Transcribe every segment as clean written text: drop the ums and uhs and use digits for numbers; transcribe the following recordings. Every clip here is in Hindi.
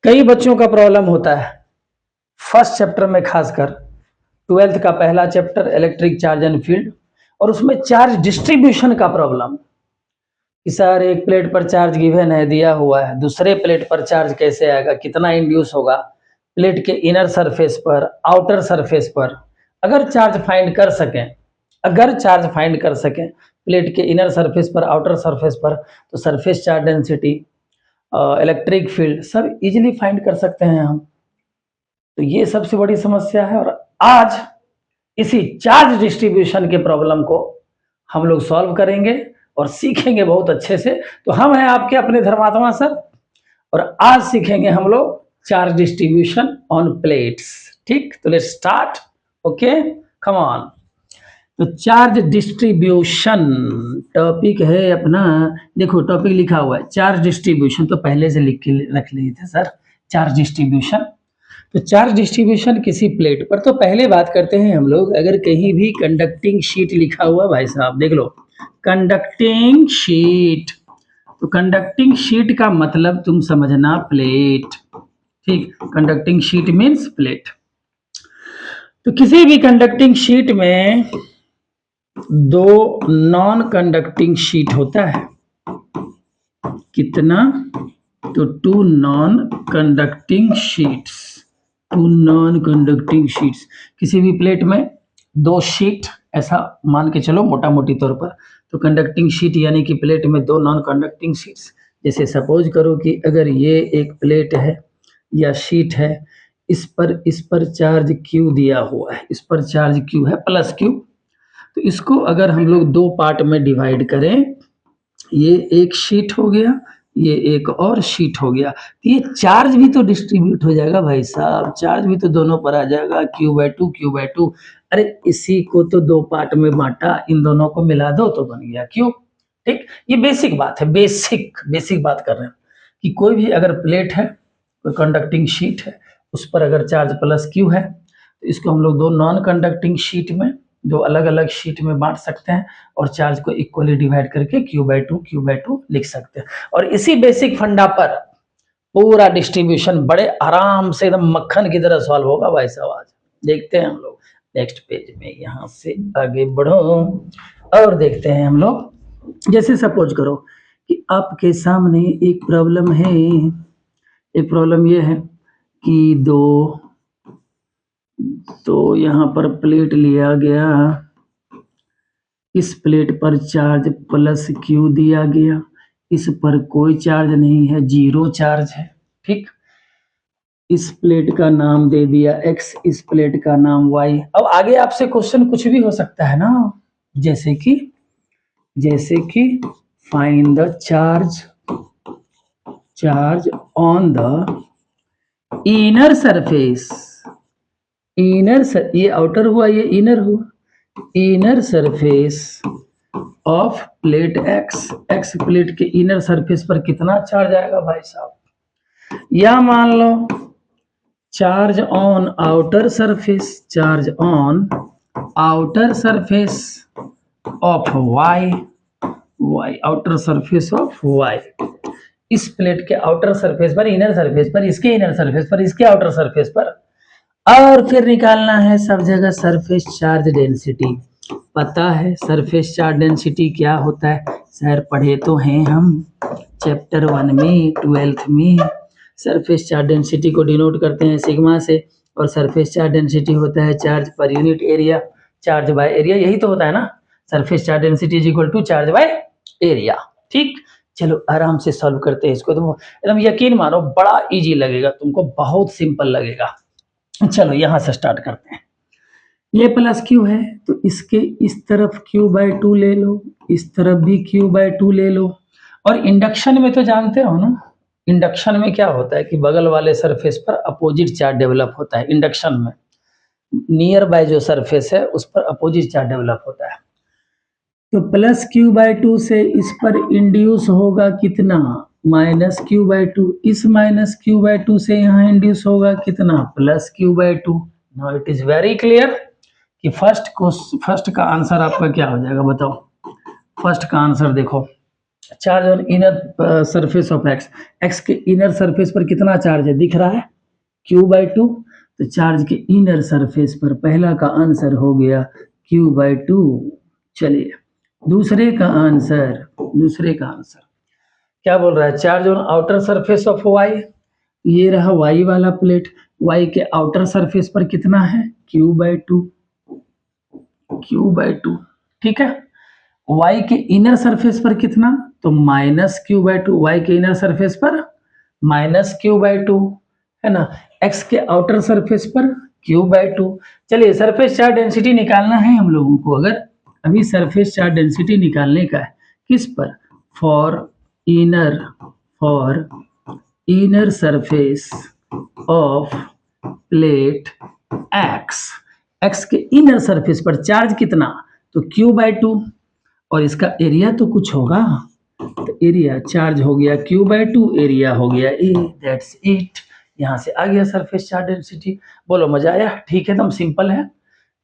कई बच्चों का प्रॉब्लम होता है फर्स्ट चैप्टर में, खासकर 12th का पहला chapter electric charge and field, और उसमें चार्ज डिस्ट्रीब्यूशन का प्रॉब्लम कि सर एक प्लेट पर चार्ज गिवन है, दिया हुआ है, दूसरे प्लेट पर चार्ज कैसे आएगा, कितना इंड्यूस होगा प्लेट के इनर सरफेस पर, आउटर सरफेस पर। अगर चार्ज फाइंड कर सकें प्लेट के इनर सरफेस पर, आउटर सरफेस पर, तो surface charge density, electric field सब इजीली फाइंड कर सकते हैं हम। तो ये सबसे बड़ी समस्या है, और आज इसी चार्ज डिस्ट्रीब्यूशन के प्रॉब्लम को हम लोग सॉल्व करेंगे और सीखेंगे बहुत अच्छे से। तो हम हैं आपके अपने धर्मात्मा सर, और आज सीखेंगे हम लोग चार्ज डिस्ट्रीब्यूशन ऑन प्लेट्स। ठीक, तो let's start. Okay, come on. तो चार्ज डिस्ट्रीब्यूशन टॉपिक है अपना। देखो टॉपिक लिखा हुआ है चार्ज डिस्ट्रीब्यूशन, तो पहले से लिख के रख लिए थे सर चार्ज डिस्ट्रीब्यूशन। तो चार्ज डिस्ट्रीब्यूशन किसी प्लेट पर, तो पहले बात करते हैं हम लोग, अगर कहीं भी कंडक्टिंग शीट लिखा हुआ, भाई साहब देख लो कंडक्टिंग शीट, तो कंडक्टिंग शीट का मतलब तुम समझना प्लेट। ठीक, कंडक्टिंग शीट मीन्स प्लेट। तो किसी भी कंडक्टिंग शीट में दो नॉन कंडक्टिंग शीट होता है, कितना? तो two non conducting sheets, two non conducting sheets. किसी भी प्लेट में दो शीट, ऐसा मान के चलो मोटा मोटी तौर पर। तो कंडक्टिंग शीट यानी कि प्लेट में दो नॉन कंडक्टिंग शीट्स। जैसे सपोज करो कि अगर ये एक प्लेट है या शीट है, इस पर चार्ज क्यू दिया हुआ है, इस पर चार्ज क्यू है प्लस क्यू। तो इसको अगर हम लोग दो पार्ट में डिवाइड करें, ये एक शीट हो गया, ये एक और शीट हो गया, तो ये चार्ज भी तो डिस्ट्रीब्यूट हो जाएगा भाई साहब, चार्ज भी तो दोनों पर आ जाएगा, Q/2 Q/2। अरे इसी को तो दो पार्ट में बांटा, इन दोनों को मिला दो तो बन गया Q। ठीक, ये बेसिक बात है, बेसिक बात कर रहे हैं कि कोई भी अगर प्लेट है, कोई कंडक्टिंग शीट है, उस पर अगर चार्ज प्लस Q है, तो इसको हम लोग दो नॉन कंडक्टिंग शीट में, दो अलग अलग शीट में बांट सकते हैं और चार्ज को इक्वली डिवाइड करके Q/2 लिख सकते हैं। और इसी बेसिक फंडा पर पूरा डिस्ट्रीब्यूशन बड़े आराम से एकदम मक्खन की तरह सॉल्व होगा भाई साहब। आज देखते हैं हम लोग नेक्स्ट पेज में, यहाँ से आगे बढ़ो और देखते हैं हम लोग। जैसे सपोज करो कि आपके सामने एक प्रॉब्लम है, एक प्रॉब्लम ये है कि तो यहाँ पर प्लेट लिया गया, इस प्लेट पर चार्ज प्लस Q दिया गया, इस पर कोई चार्ज नहीं है, जीरो चार्ज है। ठीक, इस प्लेट का नाम दे दिया X, इस प्लेट का नाम Y। अब आगे आपसे क्वेश्चन कुछ भी हो सकता है ना, जैसे कि find the charge on the inner surface, ये आउटर हुआ, ये इनर हुआ, inner surface of plate X plate के इनर सरफेस पर कितना चार्ज आएगा भाई साहब। या मान लो charge on outer surface, charge on outer surface of Y, outer surface of Y। इस प्लेट के आउटर सरफेस पर, इनर सरफेस पर, इसके इनर सरफेस पर, इसके आउटर सरफेस पर, और फिर निकालना है सब जगह सरफेस चार्ज डेंसिटी। पता है सरफेस चार्ज डेंसिटी क्या होता है सर, पढ़े तो हैं हम चैप्टर 1 में, 12th में। सरफेस चार्ज डेंसिटी को डिनोट करते हैं सिग्मा से, और सरफेस चार्ज डेंसिटी होता है charge per unit area, charge by area, यही तो होता है ना। Surface charge density is equal to charge by area. ठीक, चलो आराम से सॉल्व करते हैं इसको। तुम एकदम यकीन मानो बड़ा इजी लगेगा तुमको, बहुत सिंपल लगेगा। चलो यहां से स्टार्ट करते हैं। ये प्लस Q है तो इसके इस तरफ Q/2 ले लो, इस तरफ भी Q/2 ले लो। और इंडक्शन में तो जानते हो ना, इंडक्शन में क्या होता है कि बगल वाले सरफेस पर अपोजिट चार्ज डेवलप होता है। इंडक्शन में नियर बाय जो सरफेस है उस पर अपोजिट चार्ज डेवलप होता है। तो प्लस Q/2 से इस पर इंड्यूस होगा कितना, माइनस Q/2। इस माइनस Q/2 से यहाँ इंड्यूस होगा कितना, plus Q/2। Now it is very clear कि फर्स्ट का आंसर आपका क्या हो जाएगा, बताओ। फर्स्ट का आंसर देखो, charge on inner surface of x, x के इनर सरफेस पर कितना चार्ज है दिख रहा है, q/2। तो चार्ज के इनर सरफेस पर पहला का आंसर हो गया q/2। चलिए दूसरे का आंसर क्या बोल रहा है, charge on outer surface of Y, ये रहा वाई वाला प्लेट, वाई के आउटर सरफेस पर कितना है q/2, ठीक है। y के इनर सरफेस पर कितना, तो -q/2, y के इनर सरफेस पर -q/2 है ना, x के आउटर सरफेस पर q/2। चलिए सरफेस चार्ज डेंसिटी निकालना है हम लोगों को, अगर अभी सरफेस चार्ज डेंसिटी निकालने का है, किस पर, for inner surface of plate x के इनर सरफेस पर चार्ज कितना, तो q/2, और इसका एरिया तो कुछ होगा, तो एरिया चार्ज हो गया q/2, एरिया हो गया a, दैट्स इट। यहाँ से आ गया सरफेस चार्ज डेंसिटी। बोलो मजा आया, ठीक है, एकदम सिंपल है।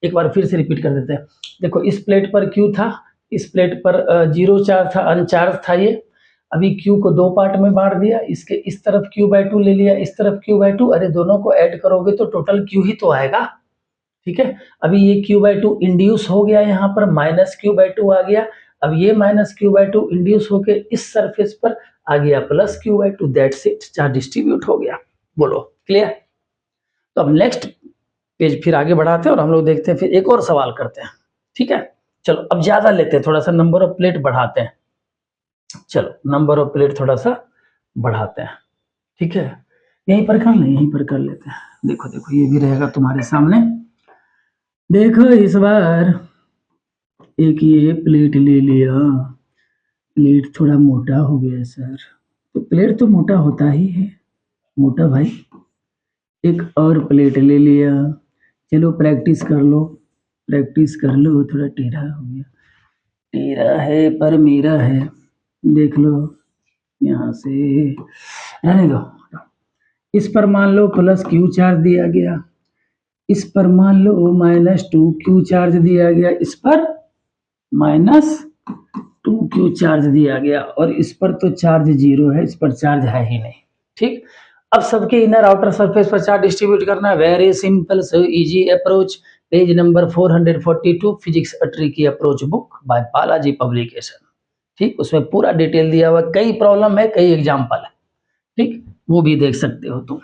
एक बार फिर से रिपीट कर देते हैं। देखो इस प्लेट पर q था, इस प्लेट पर 0 चार्ज था, अनचार्ज था ये। अभी q को 2 पार्ट में बांट दिया, इसके इस तरफ q/2 ले लिया, इस तरफ q/2, अरे दोनों को ऐड करोगे तो टोटल q ही तो आएगा, ठीक है। अभी ये q/2 इंड्यूस हो गया, यहाँ पर -q/2 आ गया। अब ये -q/2 इंड्यूस होके इस सरफेस पर आ गया +q/2, that's it, charge distribute हो गया। बोलो क्लियर। तो अब नेक्स्ट पेज फिर आगे बढ़ाते हैं और हम लोग देखते हैं, फिर एक और सवाल करते हैं, ठीक है। चलो अब ज्यादा लेते हैं, थोड़ा सा नंबर ऑफ प्लेट बढ़ाते हैं, चलो नंबर ऑफ प्लेट थोड़ा सा बढ़ाते हैं, ठीक है। यहीं पर कर लें, यहीं पर कर लेते हैं। देखो देखो ये भी रहेगा तुम्हारे सामने। देखो इस बार एक ये प्लेट ले लिया, प्लेट थोड़ा मोटा हो गया सर, तो प्लेट तो मोटा होता ही है, मोटा भाई। एक और प्लेट ले लिया, चलो प्रैक्टिस कर लो, थोड़ा टेढ़ा हो गया, टेढ़ा है पर मेरा है, देख लो यहाँ से, रहने दो। इस पर मान लो +q चार्ज दिया गया, इस पर मान लो -2q चार्ज दिया गया, इस पर -2q चार्ज दिया गया, और इस पर तो चार्ज 0 है, इस पर चार्ज है ही नहीं, ठीक। अब सबके इनर आउटर सरफेस पर चार्ज डिस्ट्रीब्यूट करना है, very simple so easy approach. Page number 442, physics a tricky approach book by Balaji publication, ठीक। उसमें पूरा डिटेल दिया हुआ, कई प्रॉब्लम है, कई एग्जाम्पल है, ठीक, वो भी देख सकते हो तुम।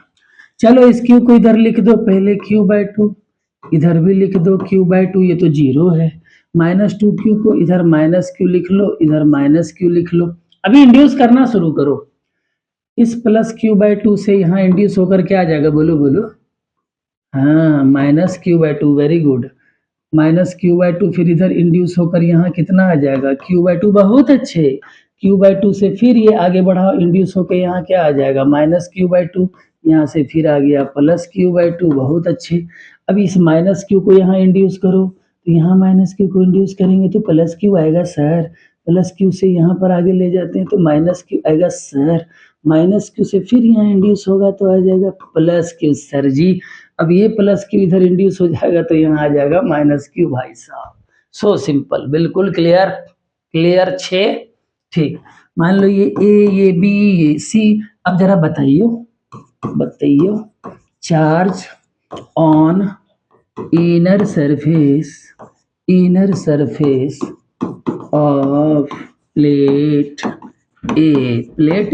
चलो इस q को इधर लिख दो, पहले q/2, इधर भी लिख दो q/2, ये तो 0 है। -2q को इधर -q लिख लो, इधर -q लिख लो। अभी इंड्यूस करना शुरू करो, इस +q/2 से यहाँ इंड्यूस होकर क्या आ जाएगा, बोलो बोलो, हाँ -q/2, वेरी गुड, -q/2, फिर इधर इंड्यूस होकर यहाँ कितना आ जाएगा q/2, बहुत अच्छे। q/2 से फिर ये आगे बढ़ाओ, इंड्यूस होकर यहाँ क्या आ जाएगा -q/2, यहाँ से फिर आ गया +q/2, बहुत अच्छे। अब इस -q को यहाँ इंड्यूस करो, तो यहाँ -q को इंड्यूस करेंगे तो +q आएगा सर, +q से यहाँ पर आगे ले जाते हैं तो -q आएगा सर, -q से फिर यहाँ इंड्यूस होगा तो आ जाएगा +q सर जी। अब ये +q इधर इंड्यूस हो जाएगा तो यहाँ आ जाएगा -q भाई साहब। सो सिंपल, बिल्कुल क्लियर, क्लियर 6, ठीक। मान लो ये ए, ये बी, ये सी, अब जरा बताइयो, charge on inner surface of plate A plate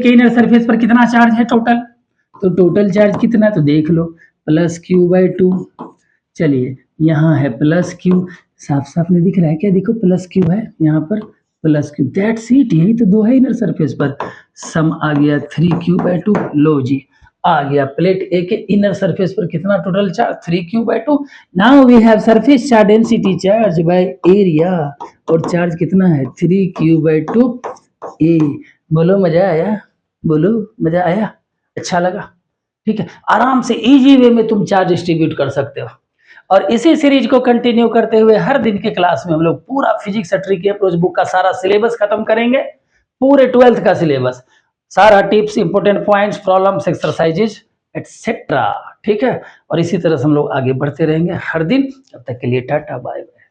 के इनर सरफेस पर कितना चार्ज है टोटल, तो टोटल चार्ज कितना, तो देख लो +q/2। चलिए यहाँ है +q, साफ साफ नहीं दिख रहा है क्या, देखो +q है यहाँ पर, +q, दैट्स इट, यही तो 2 है इनर सरफेस पर। सम आ गया 3q/2, लो जी आ गया, प्लेट ए के इनर सरफेस पर कितना total charge, 3q/2। Now we have surface charge density charge by area, और चार्ज कितना है 3q/2 ए। बोलो मजा आया, बोलो मजा आया, अच्छा लगा, ठीक है। आराम से इजी वे में तुम चार्ज डिस्ट्रीब्यूट कर सकते हो। और इसी सीरीज को कंटिन्यू करते हुए हर दिन के क्लास में हम लोग पूरा फिजिक्स ट्रिकी अप्रोच बुक का सारा सिलेबस खत्म करेंगे, पूरे 12th का सिलेबस, सारा tips, important points, problems, exercises etcetera, ठीक है। और इसी तरह से हम लोग आगे बढ़ते रहेंगे हर दिन। तब तक के लिए टाटा बाय बाय।